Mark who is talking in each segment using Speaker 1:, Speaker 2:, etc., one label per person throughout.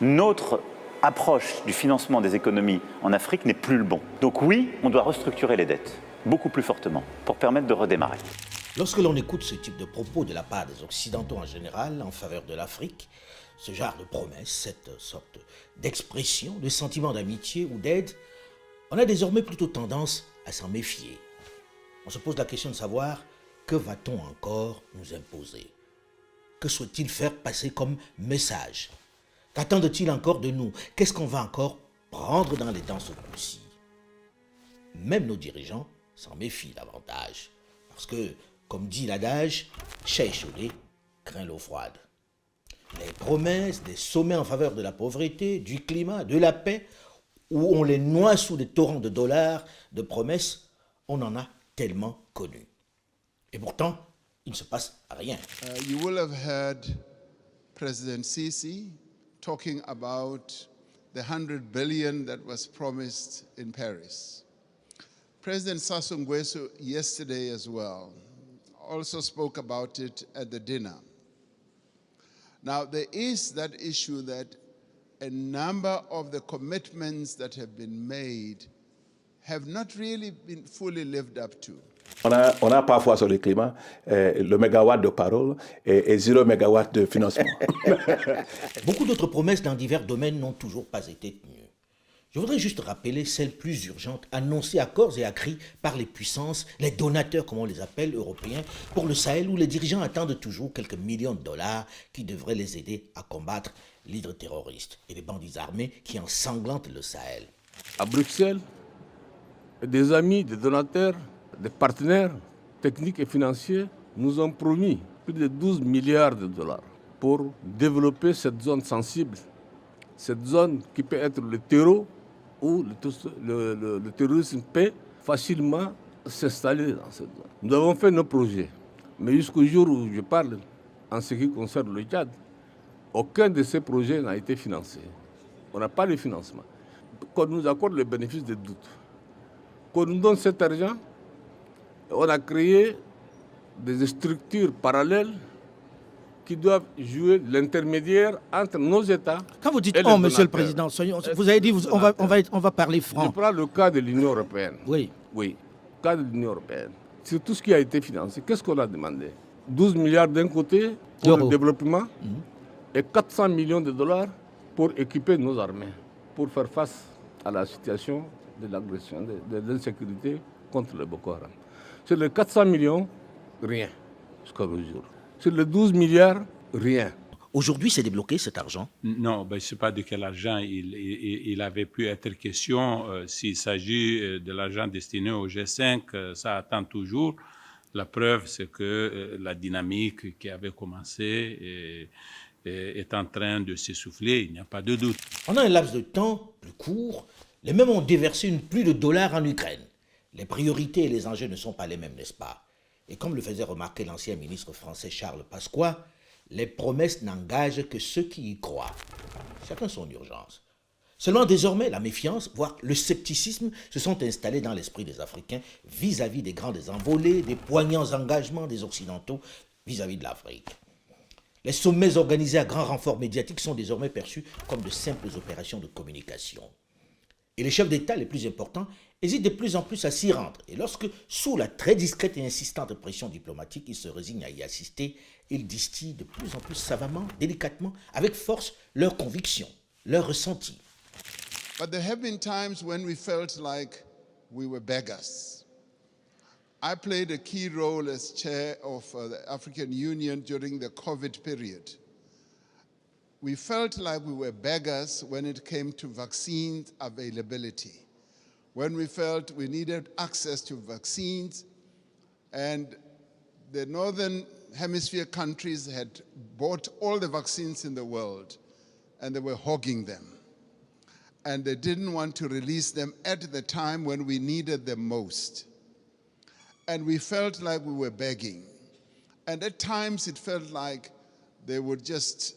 Speaker 1: Notre approche du financement des économies en Afrique n'est plus le bon. Donc oui, on doit restructurer les dettes, beaucoup plus fortement, pour permettre de redémarrer.
Speaker 2: Lorsque l'on écoute ce type de propos de la part des Occidentaux en général en faveur de l'Afrique, ce genre de promesses, cette sorte d'expression, de sentiment d'amitié ou d'aide, on a désormais plutôt tendance à s'en méfier. On se pose la question de savoir que va-t-on encore nous imposer? Que souhaite-t-il faire passer comme message? Qu'attendent-ils encore de nous? Qu'est-ce qu'on va encore prendre dans les dents ce coup-ci? Même nos dirigeants s'en méfient davantage. Parce que, comme dit l'adage, chat échaudé craint l'eau froide. Les promesses des sommets en faveur de la pauvreté, du climat, de la paix, où on les noie sous des torrents de dollars, de promesses, on en a tellement connu. Et pourtant, il ne se passe rien.
Speaker 3: You will have heard President Sisi talking about the 100 billion that was promised in Paris. President Sassou Nguesso yesterday as well also spoke about it at the dinner. Now, there is that issue that a number of the commitments that have been made have not really been fully lived up to.
Speaker 4: On a parfois sur le climat le mégawatt de parole et 0 mégawatt de financement.
Speaker 2: Beaucoup d'autres promesses dans divers domaines n'ont toujours pas été tenues. Je voudrais juste rappeler celles plus urgentes annoncées à corps et à cri par les puissances, les donateurs comme on les appelle, européens, pour le Sahel où les dirigeants attendent toujours quelques millions de dollars qui devraient les aider à combattre l'hydre terroriste et les bandits armés qui ensanglantent le Sahel.
Speaker 5: À Bruxelles, des amis, des donateurs, des partenaires techniques et financiers nous ont promis plus de 12 milliards de dollars pour développer cette zone sensible, cette zone qui peut être le terreau où le terrorisme peut facilement s'installer dans cette zone. Nous avons fait nos projets, mais jusqu'au jour où je parle, en ce qui concerne le Tchad, aucun de ces projets n'a été financé. On n'a pas de financement. Qu'on nous accorde le bénéfice des doutes, qu'on nous donne cet argent, on a créé des structures parallèles qui doivent jouer l'intermédiaire entre nos États.
Speaker 6: Quand vous dites « on », Monsieur le Président, vous avez dit on va parler franc.
Speaker 5: Je prends le cas de l'Union européenne.
Speaker 6: Oui.
Speaker 5: Oui, le cas de l'Union européenne. Sur tout ce qui a été financé, qu'est-ce qu'on a demandé? 12 milliards d'un côté pour le développement et 400 millions de dollars pour équiper nos armées, pour faire face à la situation de l'agression, de l'insécurité contre le Boko Haram. Sur les 400 millions, rien jusqu'à aujourd'hui. Sur les 12 milliards, rien.
Speaker 2: Aujourd'hui, c'est débloqué cet argent?
Speaker 7: Non, je ne sais pas de quel argent il avait pu être question. S'il s'agit de l'argent destiné au G5, ça attend toujours. La preuve, c'est que la dynamique qui avait commencé est en train de s'essouffler, il n'y a pas de doute.
Speaker 2: Pendant un laps de temps plus court, les mêmes ont déversé une pluie de dollars en Ukraine. Les priorités et les enjeux ne sont pas les mêmes, n'est-ce pas? Et comme le faisait remarquer l'ancien ministre français Charles Pasqua, les promesses n'engagent que ceux qui y croient. Chacun son urgence. Seulement désormais, la méfiance, voire le scepticisme, se sont installés dans l'esprit des Africains vis-à-vis des grandes envolées, des poignants engagements des Occidentaux vis-à-vis de l'Afrique. Les sommets organisés à grand renfort médiatique sont désormais perçus comme de simples opérations de communication. Et les chefs d'État les plus importants hésitent de plus en plus à s'y rendre. Et lorsque, sous la très discrète et insistante pression diplomatique, ils se résignent à y assister, ils distillent de plus en plus savamment, délicatement, avec force, leurs convictions, leurs ressentis.
Speaker 3: But there have been times when we felt like we were beggars. I played a key role as chair of the African Union during the COVID period. We felt like we were beggars when it came to vaccine availability, when we felt we needed access to vaccines, and the Northern Hemisphere countries had bought all the vaccines in the world, and they were hogging them. And they didn't want to release them at the time when we needed them most. And we felt like we were begging. And at times it felt like they would just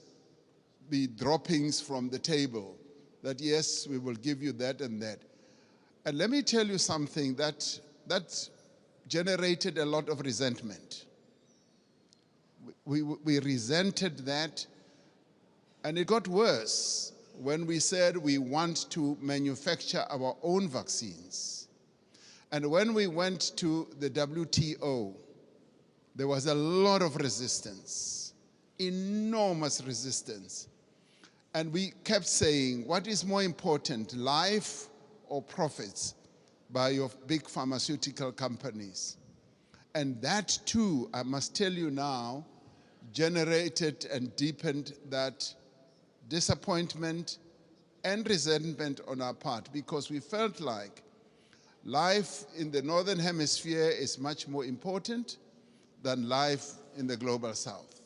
Speaker 3: be droppings from the table, that yes, we will give you that and that. And let me tell you something that generated a lot of resentment. We resented that, and it got worse. when we said we want to manufacture our own vaccines. And when we went to the WTO, there was a lot of resistance, enormous resistance. And we kept saying, what is more important, life or profits by your big pharmaceutical companies? And that too, I must tell you now, generated and deepened that disappointment and resentment on our part, because we felt like life in the Northern Hemisphere is much more important than life in the global South.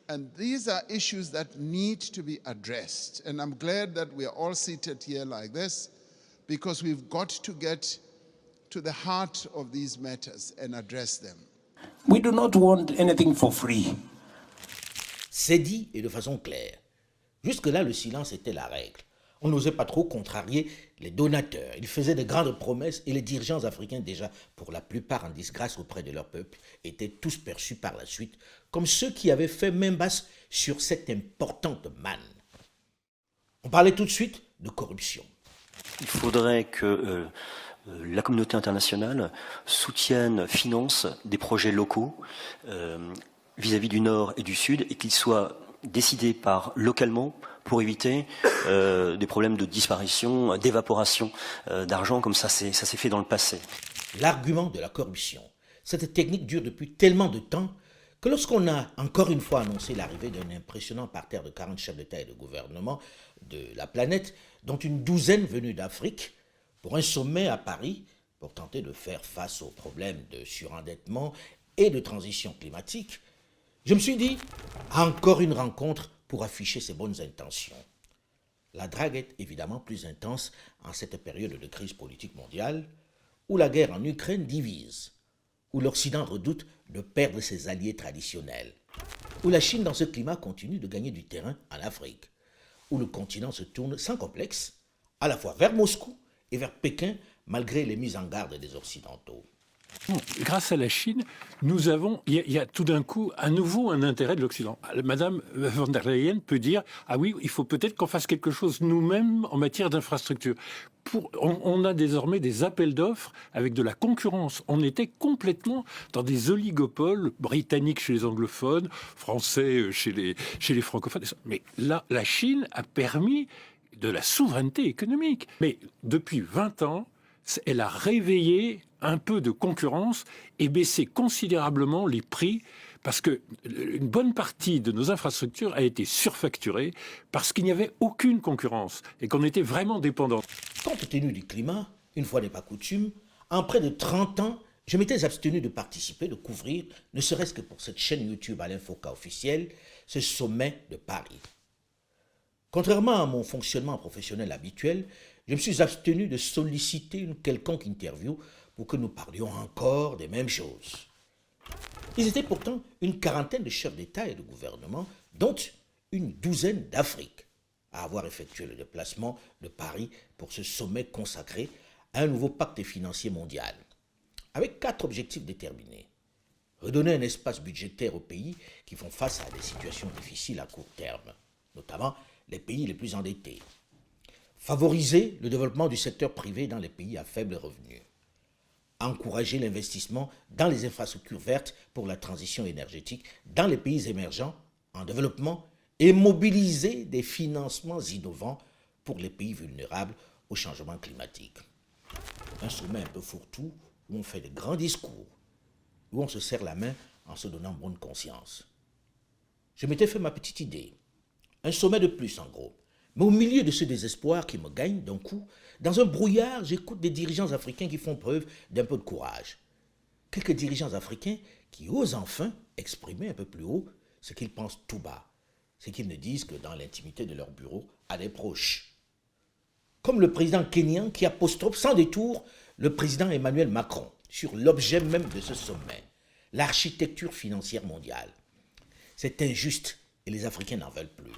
Speaker 3: And these are issues that need to be addressed. And I'm glad that we are all seated here like this, because we've got to get to the heart of these matters and address them.
Speaker 8: We do not want anything for free.
Speaker 2: C'est dit et de façon claire. Jusque-là, le silence était la règle. On n'osait pas trop contrarier les donateurs. Ils faisaient de grandes promesses et les dirigeants africains, déjà pour la plupart en disgrâce auprès de leur peuple, étaient tous perçus par la suite comme ceux qui avaient fait main basse sur cette importante manne. On parlait tout de suite de corruption.
Speaker 9: Il faudrait que la communauté internationale soutienne, finance des projets locaux vis-à-vis du Nord et du Sud et qu'ils soient décidés localement pour éviter des problèmes de disparition, d'évaporation d'argent comme ça s'est fait dans le passé.
Speaker 2: L'argument de la corruption. Cette technique dure depuis tellement de temps que lorsqu'on a encore une fois annoncé l'arrivée d'un impressionnant parterre de 40 chefs d'État et de gouvernement de la planète, dont une douzaine venus d'Afrique, pour un sommet à Paris, pour tenter de faire face aux problèmes de surendettement et de transition climatique, je me suis dit, encore une rencontre pour afficher ses bonnes intentions. La drague est évidemment plus intense en cette période de crise politique mondiale, où la guerre en Ukraine divise, où l'Occident redoute de perdre ses alliés traditionnels, où la Chine dans ce climat continue de gagner du terrain en Afrique, où le continent se tourne sans complexe, à la fois vers Moscou et vers Pékin, malgré les mises en garde des Occidentaux.
Speaker 10: Grâce à la Chine, il y a tout d'un coup à nouveau un intérêt de l'Occident. Madame von der Leyen peut dire « Ah oui, il faut peut-être qu'on fasse quelque chose nous-mêmes en matière d'infrastructure ». On a désormais des appels d'offres avec de la concurrence. On était complètement dans des oligopoles britanniques chez les anglophones, français chez les francophones. Mais là, la Chine a permis de la souveraineté économique. Mais depuis 20 ans, elle a réveillé un peu de concurrence et baissé considérablement les prix parce qu'une bonne partie de nos infrastructures a été surfacturée parce qu'il n'y avait aucune concurrence et qu'on était vraiment dépendants.
Speaker 2: Compte tenu du climat, une fois n'est pas coutume, en près de 30 ans, je m'étais abstenu de participer, de couvrir, ne serait-ce que pour cette chaîne YouTube Alain Foka officielle, ce sommet de Paris. Contrairement à mon fonctionnement professionnel habituel, je me suis abstenu de solliciter une quelconque interview pour que nous parlions encore des mêmes choses. Ils étaient pourtant une quarantaine de chefs d'État et de gouvernement, dont une douzaine d'Afrique, à avoir effectué le déplacement de Paris pour ce sommet consacré à un nouveau pacte financier mondial, avec 4 objectifs déterminés. Redonner un espace budgétaire aux pays qui font face à des situations difficiles à court terme, notamment les pays les plus endettés. Favoriser le développement du secteur privé dans les pays à faible revenu. Encourager l'investissement dans les infrastructures vertes pour la transition énergétique dans les pays émergents en développement et mobiliser des financements innovants pour les pays vulnérables au changement climatique. Un sommet un peu fourre-tout où on fait de grands discours, où on se serre la main en se donnant bonne conscience. Je m'étais fait ma petite idée. Un sommet de plus en gros. Mais au milieu de ce désespoir qui me gagne d'un coup, dans un brouillard, j'écoute des dirigeants africains qui font preuve d'un peu de courage. Quelques dirigeants africains qui osent enfin exprimer un peu plus haut ce qu'ils pensent tout bas, ce qu'ils ne disent que dans l'intimité de leur bureau à des proches. Comme le président kényan qui apostrophe sans détour le président Emmanuel Macron sur l'objet même de ce sommet, l'architecture financière mondiale. C'est injuste et les Africains n'en veulent plus.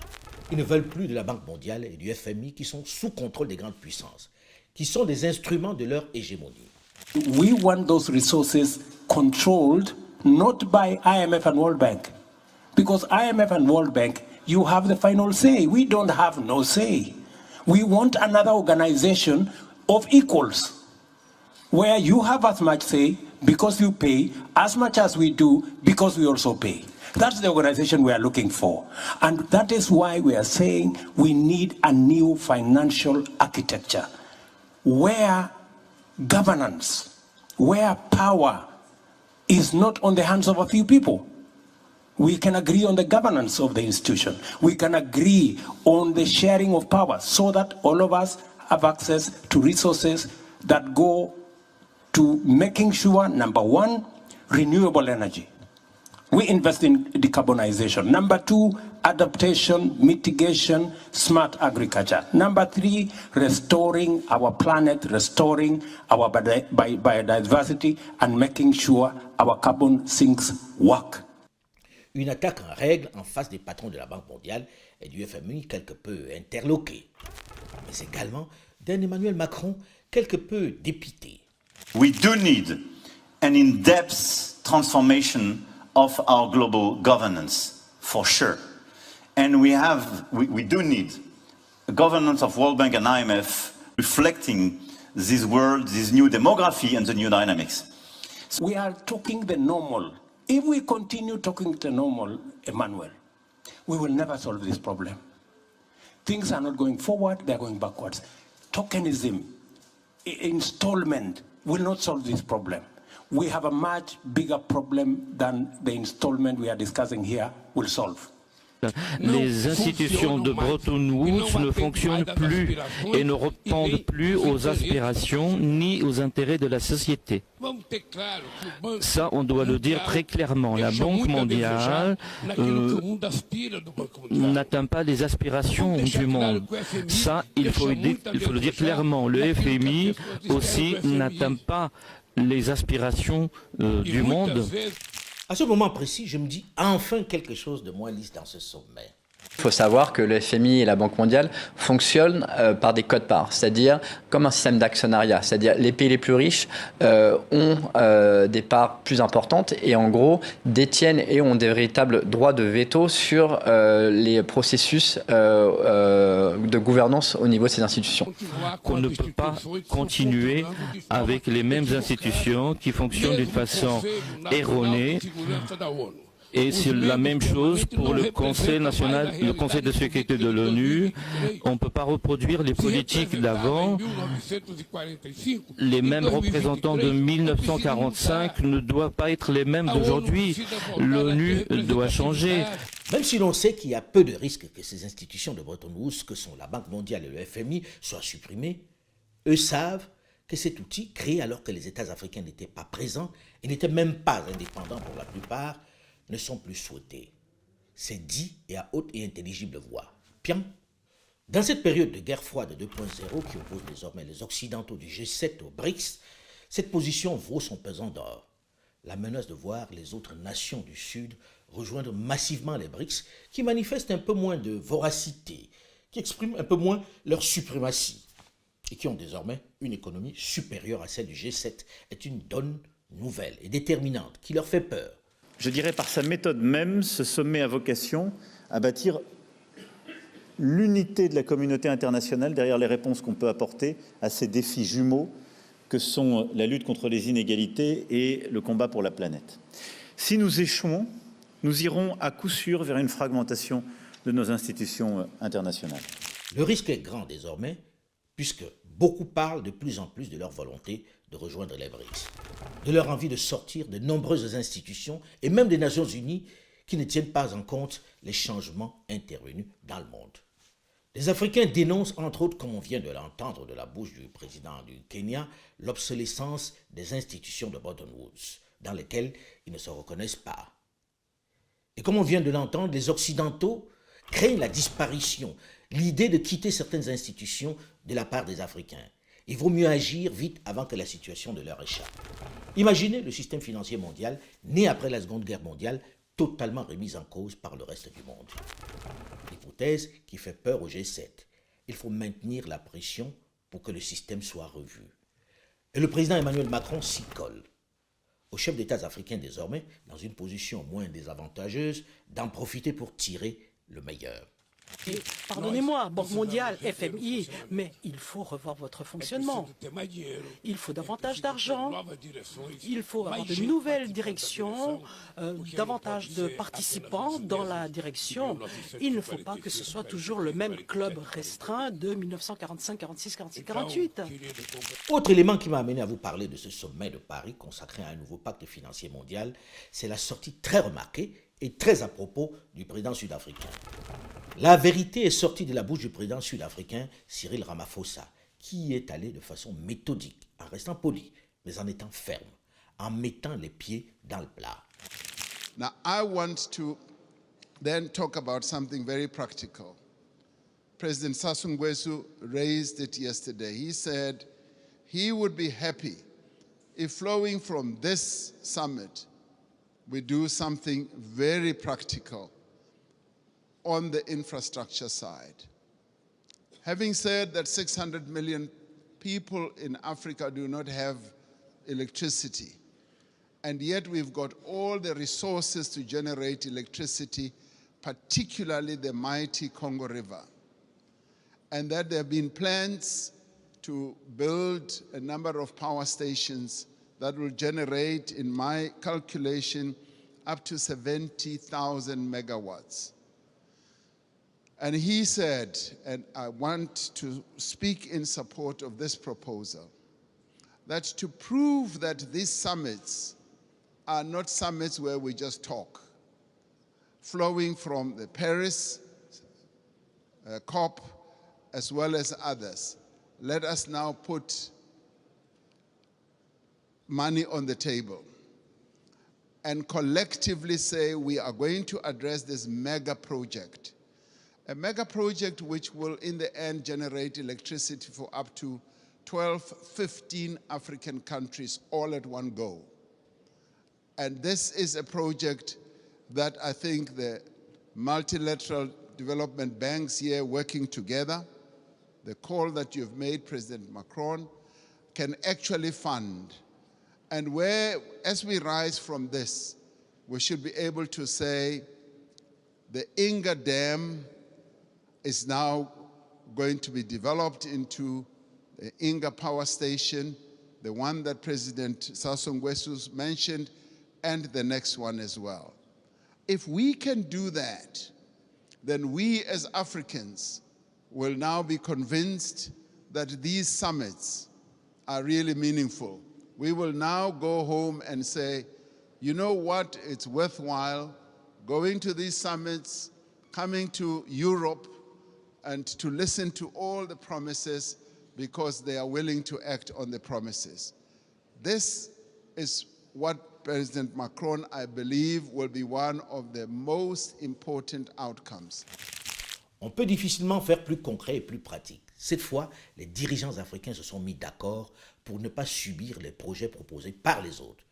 Speaker 2: Ils ne veulent plus de la Banque mondiale et du FMI qui sont sous contrôle des grandes puissances, qui sont des instruments de leur hégémonie.
Speaker 8: We want those resources controlled not by IMF and World Bank, because IMF and World Bank you have the final say. We don't have no say. We want another organization of equals, where you have as much say because you pay, as much as we do because we also pay. That's the organization we are looking for. And that is why we are saying we need a new financial architecture, where governance, where power is not on the hands of a few people. We can agree on the governance of the institution. We can agree on the sharing of power so that all of us have access to resources that go to making sure, number one, renewable energy. We invest in decarbonization. Number two, adaptation, mitigation, smart agriculture. Number three, restoring our planet, restoring our biodiversity, and making sure our carbon sinks work.
Speaker 2: Une attaque en règle en face des patrons de la Banque mondiale et du FMI quelque peu interloqués, mais également d'un Emmanuel Macron quelque peu dépité.
Speaker 1: We do need an in-depth transformation of our global governance, for sure. And we do need a governance of World Bank and IMF reflecting this world, this new demography and the new dynamics.
Speaker 8: We are talking the normal. If we continue talking the normal, Emmanuel, we will never solve this problem. Things are not going forward, they're going backwards. Tokenism, installment will not solve this problem. We have a much bigger problem than the installment we are discussing here will solve.
Speaker 11: Les institutions de Bretton Woods ne fonctionnent plus et ne répondent plus aux aspirations ni aux intérêts de la société. Ça, on doit le dire très clairement. La Banque mondiale n'atteint pas les aspirations du monde. Ça, il faut le dire clairement. Le FMI aussi n'atteint pas les aspirations du monde.
Speaker 2: À ce moment précis, je me dis enfin quelque chose de moins lisse dans ce sommet.
Speaker 12: Il faut savoir que le FMI et la Banque mondiale fonctionnent par des quotes-parts, c'est-à-dire comme un système d'actionnariat. C'est-à-dire les pays les plus riches ont des parts plus importantes et en gros détiennent et ont des véritables droits de veto sur les processus de gouvernance au niveau de ces institutions.
Speaker 11: On ne peut pas continuer avec les mêmes institutions qui fonctionnent d'une façon erronée. Et c'est la même chose pour le Conseil national, le Conseil de sécurité de l'ONU. On ne peut pas reproduire les politiques d'avant. Les mêmes représentants de 1945 ne doivent pas être les mêmes d'aujourd'hui. L'ONU doit changer.
Speaker 2: Même si l'on sait qu'il y a peu de risques que ces institutions de Bretton Woods, que sont la Banque mondiale et le FMI, soient supprimées, eux savent que cet outil, créé alors que les États africains n'étaient pas présents et n'étaient même pas indépendants pour la plupart, ne sont plus souhaités. C'est dit et à haute et intelligible voix. Bien, dans cette période de guerre froide 2.0 qui oppose désormais les Occidentaux du G7 aux BRICS, cette position vaut son pesant d'or. La menace de voir les autres nations du Sud rejoindre massivement les BRICS, qui manifestent un peu moins de voracité, qui expriment un peu moins leur suprématie, et qui ont désormais une économie supérieure à celle du G7, est une donne nouvelle et déterminante qui leur fait peur.
Speaker 1: Je dirais par sa méthode même, ce sommet a vocation à bâtir l'unité de la communauté internationale derrière les réponses qu'on peut apporter à ces défis jumeaux que sont la lutte contre les inégalités et le combat pour la planète. Si nous échouons, nous irons à coup sûr vers une fragmentation de nos institutions internationales.
Speaker 2: Le risque est grand désormais, puisque beaucoup parlent de plus en plus de leur volonté de rejoindre les BRICS, de leur envie de sortir de nombreuses institutions et même des Nations Unies qui ne tiennent pas en compte les changements intervenus dans le monde. Les Africains dénoncent, entre autres, comme on vient de l'entendre de la bouche du président du Kenya, l'obsolescence des institutions de Bretton Woods, dans lesquelles ils ne se reconnaissent pas. Et comme on vient de l'entendre, les Occidentaux craignent la disparition, l'idée de quitter certaines institutions de la part des Africains. Il vaut mieux agir vite avant que la situation ne leur échappe. Imaginez le système financier mondial, né après la Seconde Guerre mondiale, totalement remis en cause par le reste du monde. L'hypothèse qui fait peur au G7. Il faut maintenir la pression pour que le système soit revu. Et le président Emmanuel Macron s'y colle. Aux chefs d'État africains désormais, dans une position moins désavantageuse, d'en profiter pour tirer le meilleur.
Speaker 6: Et pardonnez-moi, Banque mondiale, FMI, mais il faut revoir votre fonctionnement. Il faut davantage d'argent, il faut avoir de nouvelles directions, davantage de participants dans la direction. Il ne faut pas que ce soit toujours le même club restreint de 1945, 46, 47, 48.
Speaker 2: Autre élément qui m'a amené à vous parler de ce sommet de Paris consacré à un nouveau pacte financier mondial, c'est la sortie très remarquée et très à propos du président sud-africain. La vérité est sortie de la bouche du président sud-africain Cyril Ramaphosa, qui y est allé de façon méthodique, en restant poli, mais en étant ferme, en mettant les pieds dans le plat.
Speaker 3: Now, I want to then talk about something very practical. President Sassou Nguesso raised it yesterday. He said he would be happy if flowing from this summit, we do something very practical on the infrastructure side. Having said that 600 million people in Africa do not have electricity, and yet we've got all the resources to generate electricity, particularly the mighty Congo River, and that there have been plans to build a number of power stations that will generate, in my calculation, up to 70,000 megawatts. And he said, and I want to speak in support of this proposal, that to prove that these summits are not summits where we just talk, flowing from the Paris COP as well as others, let us now put money on the table and collectively say we are going to address this mega project. A mega project which will in the end generate electricity for up to 12, 15 African countries all at one go. And this is a project that I think the multilateral development banks here working together, the call that you've made, President Macron, can actually fund. And where, as we rise from this, we should be able to say the Inga Dam is now going to be developed into the Inga Power Station, the one that President Sassou Nguesso mentioned, and the next one as well. If we can do that, then we as Africans will now be convinced that these summits are really meaningful. We will now go home and say, you know what, it's worthwhile going to these summits, coming to Europe, and to listen to all the promises because they are willing to act on the promises. This is what President Macron, I believe, will be one of the most important outcomes.
Speaker 2: On peut difficilement faire plus concret et plus pratique. Cette fois, les dirigeants africains se sont mis d'accord pour ne pas subir les projets proposés par les autres,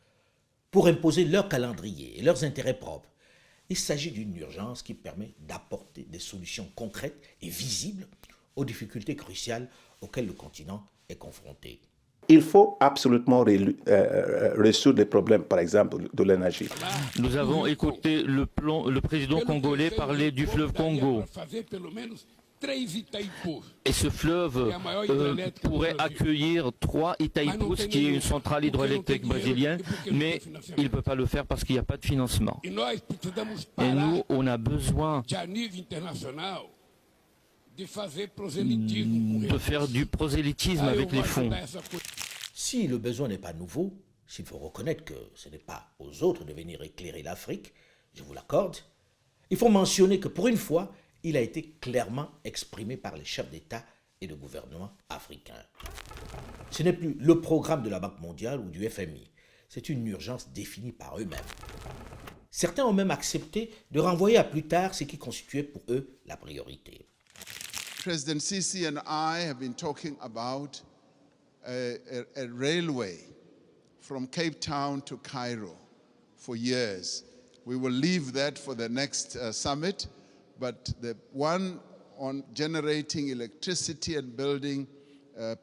Speaker 2: pour imposer leur calendrier et leurs intérêts propres. Il s'agit d'une urgence qui permet d'apporter des solutions concrètes et visibles aux difficultés cruciales auxquelles le continent est confronté.
Speaker 4: Il faut absolument résoudre les problèmes, par exemple, de l'énergie.
Speaker 11: Nous avons écouté le président congolais parler du fleuve Congo. Et ce fleuve pourrait accueillir 3 Itaipus, qui est une centrale hydroélectrique brésilienne, mais il ne peut pas le faire parce qu'il n'y a pas de financement. Et nous, on a besoin de faire du prosélytisme avec les fonds.
Speaker 2: Si le besoin n'est pas nouveau, s'il faut reconnaître que ce n'est pas aux autres de venir éclairer l'Afrique, je vous l'accorde, il faut mentionner que pour une fois, il a été clairement exprimé par les chefs d'État et de gouvernement africains. Ce n'est plus le programme de la Banque mondiale ou du FMI, c'est une urgence définie par eux-mêmes. Certains ont même accepté de renvoyer à plus tard ce qui constituait pour eux la priorité.
Speaker 3: President Sisi and I have been talking about a railway from Cape Town to Cairo for years. We will leave that for the next summit, but the one on generating electricity and building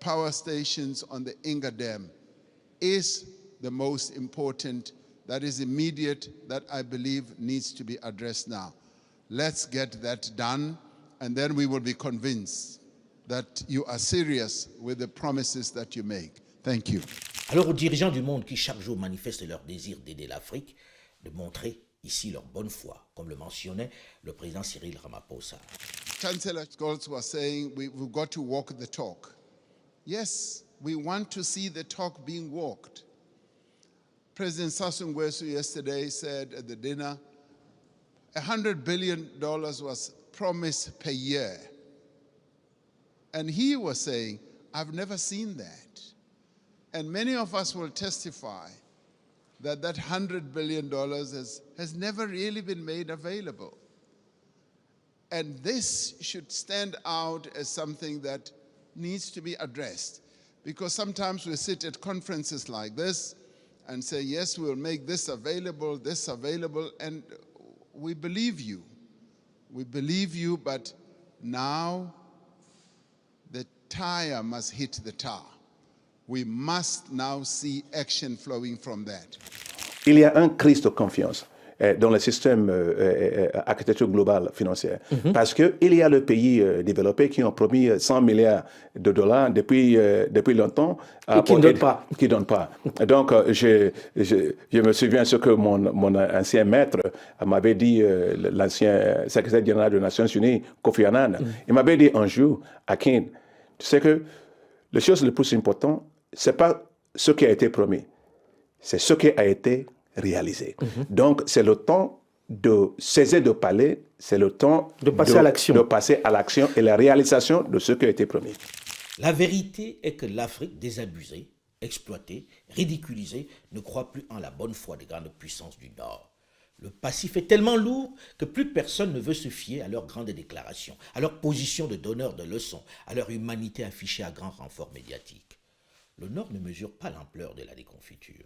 Speaker 3: power stations on the Inga Dam is the most important, that is immediate, that I believe needs to be addressed now. Let's get that done, and then we will be convinced that you are serious with the promises that you make. Thank you.
Speaker 2: Alors aux dirigeants du monde qui chaque jour manifestent leur désir d'aider l'Afrique, de montrer ici leur bonne foi, comme le mentionnait le président Cyril Ramaphosa.
Speaker 3: Chancellor Scholz was saying we've got to walk the talk. Yes, we want to see the talk being walked. President Sassou Nguesso yesterday said at the dinner, $100 billion was promised per year. And he was saying, I've never seen that. And many of us will testify that that $100 billion has never really been made available. And this should stand out as something that needs to be addressed. Because sometimes we sit at conferences like this and say, yes, we'll make this available, and we believe you. We believe you, but now the tire must hit the tar. We must now see action flowing from that.
Speaker 4: Il y a une crise de confiance dans le système architecture globale financière. Parce qu'il y a les pays développés qui ont promis 100 milliards de dollars depuis longtemps.
Speaker 2: Et qui ne donnent pas.
Speaker 4: Qui donnent pas. Donc, je me souviens ce que mon ancien maître m'avait dit, l'ancien secrétaire général des Nations Unies, Kofi Annan. Il m'avait dit un jour, Akin, tu sais que la chose la plus importante, ce n'est pas ce qui a été promis, c'est ce qui a été réalisé. Donc, c'est le temps de cesser de parler, c'est le temps
Speaker 2: de passer à l'action.
Speaker 4: De passer à l'action et la réalisation de ce qui a été promis.
Speaker 2: La vérité est que l'Afrique désabusée, exploitée, ridiculisée, ne croit plus en la bonne foi des grandes puissances du Nord. Le passif est tellement lourd que plus personne ne veut se fier à leurs grandes déclarations, à leur position de donneur de leçons, à leur humanité affichée à grand renfort médiatique. Le Nord ne mesure pas l'ampleur de la déconfiture.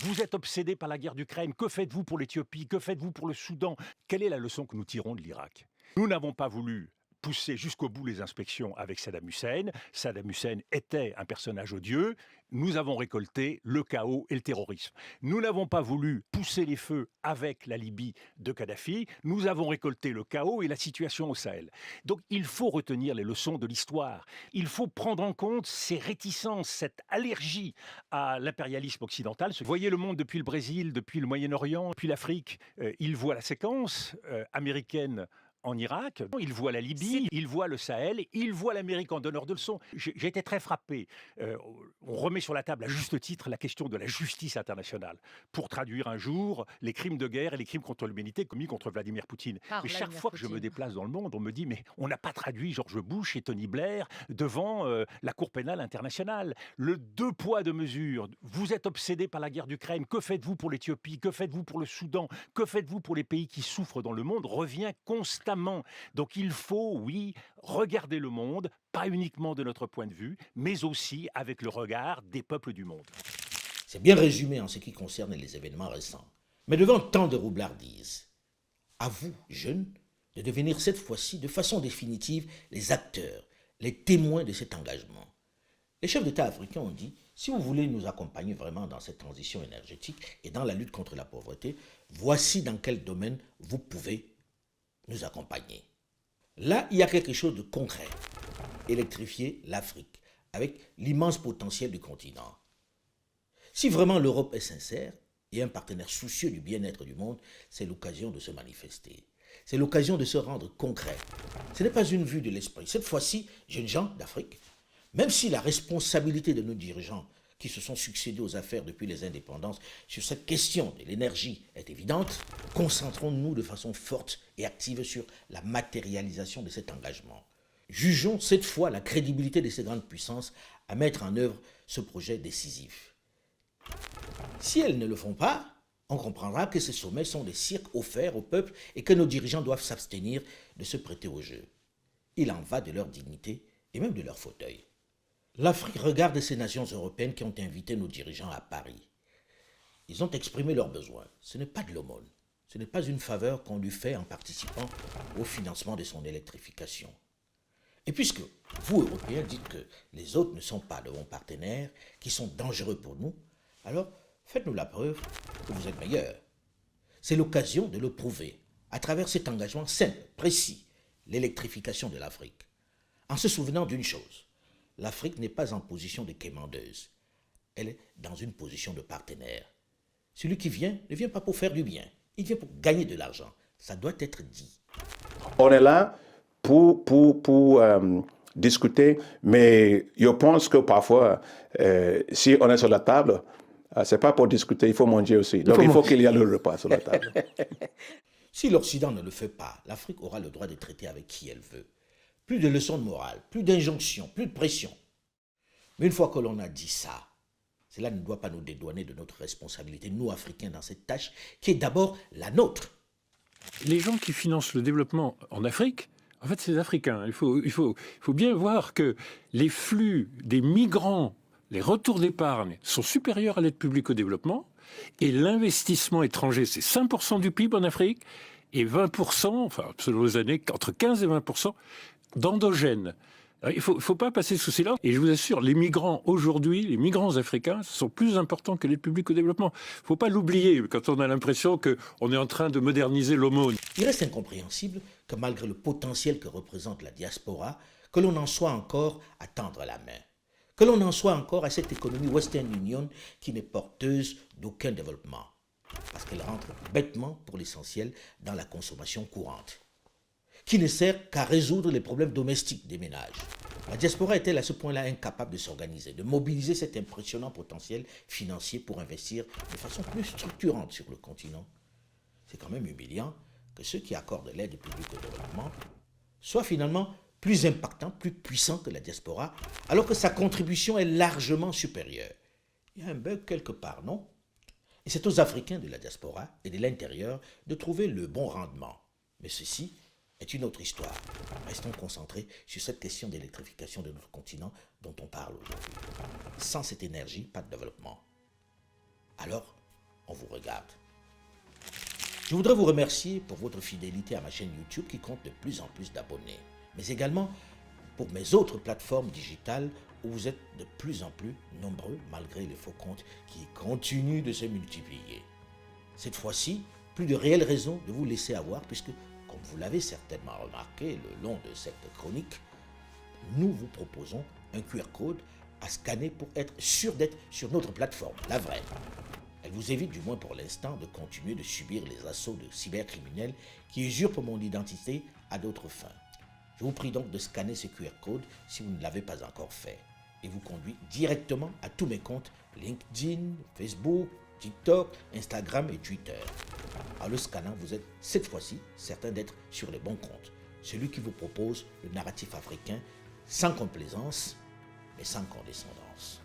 Speaker 10: Vous êtes obsédé par la guerre d'Ukraine. Que faites-vous pour l'Éthiopie? Que faites-vous pour le Soudan? Quelle est la leçon que nous tirons de l'Irak? Nous n'avons pas voulu pousser jusqu'au bout les inspections avec Saddam Hussein. Saddam Hussein était un personnage odieux. Nous avons récolté le chaos et le terrorisme. Nous n'avons pas voulu pousser les feux avec la Libye de Kadhafi. Nous avons récolté le chaos et la situation au Sahel. Donc il faut retenir les leçons de l'histoire. Il faut prendre en compte ces réticences, cette allergie à l'impérialisme occidental. Vous voyez le monde depuis le Brésil, depuis le Moyen-Orient, depuis l'Afrique. Il voit la séquence américaine en Irak, il voit la Libye, il voit le Sahel, il voit l'Amérique en donneur de leçons. J'ai été très frappé. On remet sur la table à juste titre la question de la justice internationale pour traduire un jour les crimes de guerre et les crimes contre l'humanité commis contre Vladimir Poutine. Mais chaque fois que je me déplace dans le monde, on me dit mais on n'a pas traduit George Bush et Tony Blair devant la Cour pénale internationale. Le deux poids deux mesures. Vous êtes obsédé par la guerre d'Ukraine. Que faites-vous pour l'Éthiopie? Que faites-vous pour le Soudan? Que faites-vous pour les pays qui souffrent dans le monde? Revient constamment. Donc il faut, oui, regarder le monde, pas uniquement de notre point de vue, mais aussi avec le regard des peuples du monde.
Speaker 2: C'est bien résumé en ce qui concerne les événements récents. Mais devant tant de roublardises, à vous, jeunes, de devenir cette fois-ci, de façon définitive, les acteurs, les témoins de cet engagement. Les chefs d'État africains ont dit, si vous voulez nous accompagner vraiment dans cette transition énergétique et dans la lutte contre la pauvreté, voici dans quel domaine vous pouvez nous accompagner. Là, il y a quelque chose de concret. Électrifier l'Afrique avec l'immense potentiel du continent. Si vraiment l'Europe est sincère et un partenaire soucieux du bien-être du monde, c'est l'occasion de se manifester. C'est l'occasion de se rendre concret. Ce n'est pas une vue de l'esprit. Cette fois-ci, jeunes gens d'Afrique, même si la responsabilité de nos dirigeants qui se sont succédés aux affaires depuis les indépendances sur cette question de l'énergie est évidente, concentrons-nous de façon forte et active sur la matérialisation de cet engagement. Jugeons cette fois la crédibilité de ces grandes puissances à mettre en œuvre ce projet décisif. Si elles ne le font pas, on comprendra que ces sommets sont des cirques offerts au peuple et que nos dirigeants doivent s'abstenir de se prêter au jeu. Il en va de leur dignité et même de leur fauteuil. L'Afrique regarde ces nations européennes qui ont invité nos dirigeants à Paris. Ils ont exprimé leurs besoins. Ce n'est pas de l'aumône. Ce n'est pas une faveur qu'on lui fait en participant au financement de son électrification. Et puisque vous, Européens, dites que les autres ne sont pas de bons partenaires, qui sont dangereux pour nous, alors faites-nous la preuve que vous êtes meilleurs. C'est l'occasion de le prouver. à travers cet engagement simple, précis, l'électrification de l'Afrique, en se souvenant d'une chose, l'Afrique n'est pas en position de quémandeuse, elle est dans une position de partenaire. Celui qui vient ne vient pas pour faire du bien, il vient pour gagner de l'argent. Ça doit être dit.
Speaker 4: On est là pour discuter, mais je pense que parfois, si on est sur la table, c'est pas pour discuter, il faut manger aussi. Donc il faut qu'il y ait le repas sur la table.
Speaker 2: Si l'Occident ne le fait pas, l'Afrique aura le droit de traiter avec qui elle veut. Plus de leçons de morale, plus d'injonctions, plus de pression. Mais une fois que l'on a dit ça, cela ne doit pas nous dédouaner de notre responsabilité, nous Africains, dans cette tâche qui est d'abord la nôtre.
Speaker 10: Les gens qui financent le développement en Afrique, en fait, c'est les Africains. Il faut bien voir que les flux des migrants, les retours d'épargne sont supérieurs à l'aide publique au développement et l'investissement étranger, c'est 5% du PIB en Afrique et 20%, enfin, selon les années, entre 15 et 20% d'endogènes. Il ne faut pas passer sous silence. Et je vous assure, les migrants aujourd'hui, les migrants africains, sont plus importants que l'aide publique au développement. Il ne faut pas l'oublier quand on a l'impression qu'on est en train de moderniser l'aumône.
Speaker 2: Il reste incompréhensible que malgré le potentiel que représente la diaspora, que l'on en soit encore à tendre la main. Que l'on en soit encore à cette économie Western Union qui n'est porteuse d'aucun développement. Parce qu'elle rentre bêtement, pour l'essentiel, dans la consommation courante, qui ne sert qu'à résoudre les problèmes domestiques des ménages. La diaspora est-elle à ce point-là incapable de s'organiser, de mobiliser cet impressionnant potentiel financier pour investir de façon plus structurante sur le continent? C'est quand même humiliant que ceux qui accordent l'aide publique au développement soient finalement plus impactants, plus puissants que la diaspora, alors que sa contribution est largement supérieure. Il y a un bug quelque part, non? Et c'est aux Africains de la diaspora et de l'intérieur de trouver le bon rendement. Mais ceci est une autre histoire. Restons concentrés sur cette question d'électrification de notre continent dont on parle aujourd'hui. Sans cette énergie, pas de développement. Alors, on vous regarde. Je voudrais vous remercier pour votre fidélité à ma chaîne YouTube qui compte de plus en plus d'abonnés, mais également pour mes autres plateformes digitales où vous êtes de plus en plus nombreux malgré les faux comptes qui continuent de se multiplier. Cette fois-ci, plus de réelles raisons de vous laisser avoir puisque, comme vous l'avez certainement remarqué le long de cette chronique, nous vous proposons un QR code à scanner pour être sûr d'être sur notre plateforme, la vraie. Elle vous évite, du moins pour l'instant, de continuer de subir les assauts de cybercriminels qui usurpent mon identité à d'autres fins. Je vous prie donc de scanner ce QR code si vous ne l'avez pas encore fait et vous conduit directement à tous mes comptes LinkedIn, Facebook, TikTok, Instagram et Twitter. En le scannant, vous êtes cette fois-ci certain d'être sur les bons comptes. Celui qui vous propose le narratif africain sans complaisance, mais sans condescendance.